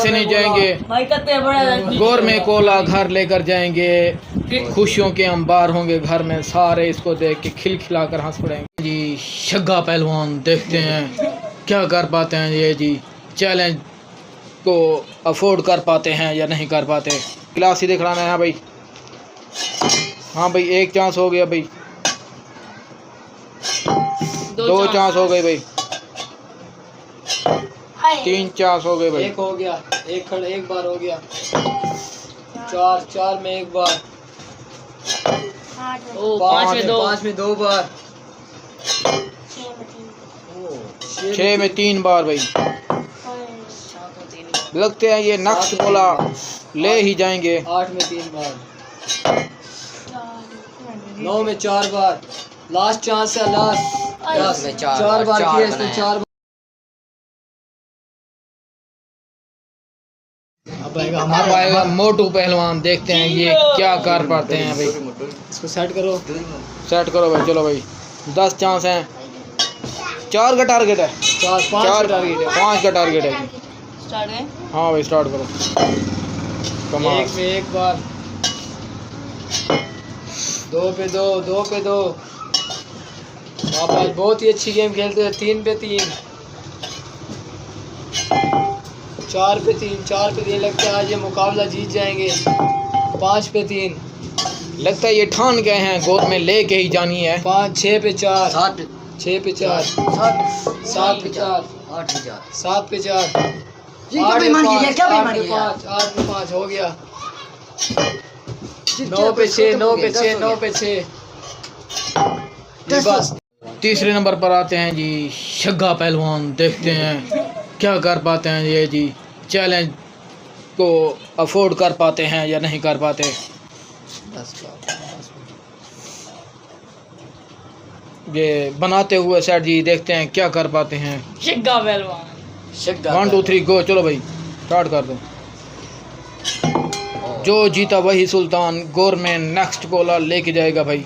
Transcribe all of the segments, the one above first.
ऐसे नहीं जाएंगे, गोर में कोला घर लेकर जाएंगे, खुशियों के अंबार होंगे घर में, सारे इसको देख के खिलखिला कर हंस पड़ेंगे जी। शग्गा पहलवान देखते हैं क्या कर पाते हैं ये जी, चैलेंज को अफोर्ड कर पाते हैं या नहीं कर पाते। क्लास ही दिखलाना है भाई। हाँ भाई, एक चांस हो गया भाई, दो चांस हो गए भाई, तीन चांस हो गए भाई, एक हो गया, एक बार हो गया, चार में एक बार, पाँच में दो बार, छः में तीन बार भाई। लगते हैं ये नेक्स्ट बोला ले ही जाएंगे। 8 में 3 बार, 9 में 4 बार, लास्ट चांस है, लास्ट 10 चार बार किया इसने, 4 बार। अब आएगा मोटू पहलवान, देखते हैं ये क्या कर पाते हैं भाई। इसको सेट करो भाई, चलो भाई, 10 चांस हैं, 4 का टारगेट है, 5 का टारगेट है। हाँ भाई, स्टार्ट करो। कमाल। 1 में 1 बार, 2 पे 2, आप आज बहुत ही अच्छी गेम खेलते हैं। 3 पे 3, 4 पे 3, लगता है आज ये मुकाबला जीत जाएंगे। 5 पे 3, लगता है ये ठान गए हैं गोद में लेके ही जानी है। 5, 6 पे 4, 6 पे 4, 7 पे 4, 7 पे 4, 8 पे 5 हो गया। 9 पे 6, बस। तीसरे नंबर पर आते हैं जी शग्गा पहलवान, देखते हैं क्या कर पाते हैं ये जी, चैलेंज को अफोर्ड कर पाते हैं या नहीं कर पाते। ये बनाते हुए सेट जी, देखते हैं क्या कर पाते हैं शग्गा पहलवान। 1 2 3 गो। चलो भाई, स्टार्ट कर दो। जो जीता वही सुल्तान, गोर में नेक्स्ट गोला लेके जाएगा भाई।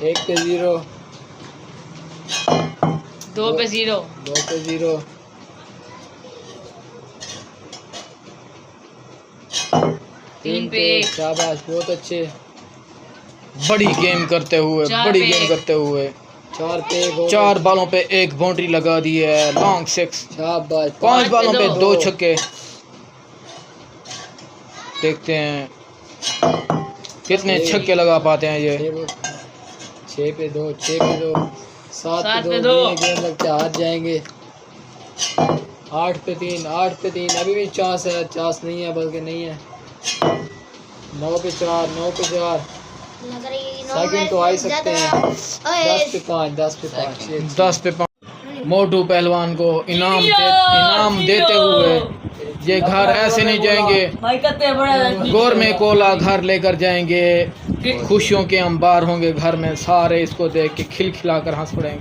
1 पे 0, 2 पे 0, 2 पे 0, 3 पे 1, शाबाश, बहुत अच्छे। बड़ी गेम करते हुए 4 पे 1, 4 बालों पे 1 बाउंड्री लगा दी है, लॉन्ग 6। शाबाश। 5 बालों पे 2 2 छक्के। देखते हैं कितने छक्के लगा पाते हैं ये। 6 पे 2, 7 पे 2, गेम लगता है हार जाएंगे। 8 पे 3, अभी भी चांस है, चांस नहीं है बल्कि नहीं है। 9 पे 4, सेकंड तो आ ही सकते हैं। 10 पे 5, मोटू पहलवान को इनाम देते हुए ये घर ऐसे नहीं जाएंगे, गोर में कोला घर लेकर जाएंगे, खुशियों के अंबार होंगे घर में, सारे इसको देख के खिलखिला कर हंस पड़ेंगे।